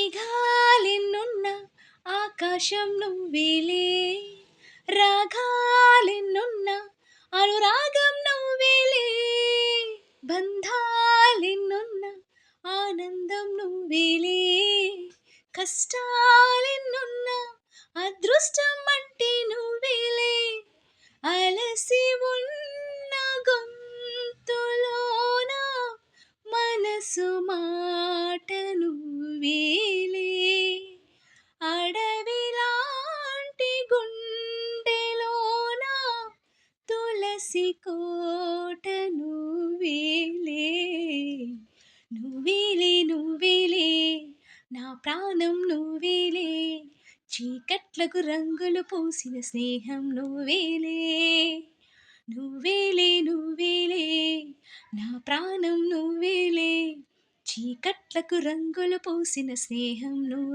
మేఘాలెన్నున్న ఆకాశం నువ్వేలే, రాగాలెన్నున్న అనురాగం నువ్వేలే, బంధాలెన్నున్న ఆనందం నువ్వేలే, కష్టాలెన్నున్న అదృష్టం అంటే నువ్వేలే, అలసి ఉన్న గొంతులోన మనసు మాట నువ్వేలే, అడవిలాంటి గుండెలోన తులసి కోట నువ్వేలే, నువ్వేలే నువ్వేలే నా ప్రాణం నువ్వేలే, చీకట్లకు రంగులు పూసిన స్నేహం నువ్వేలే, నువ్వేలే నువ్వేలే నా ప్రాణం నువ్వేలే, చీకట్లకు రంగులు పూసిన స్నేహం నువ్వు.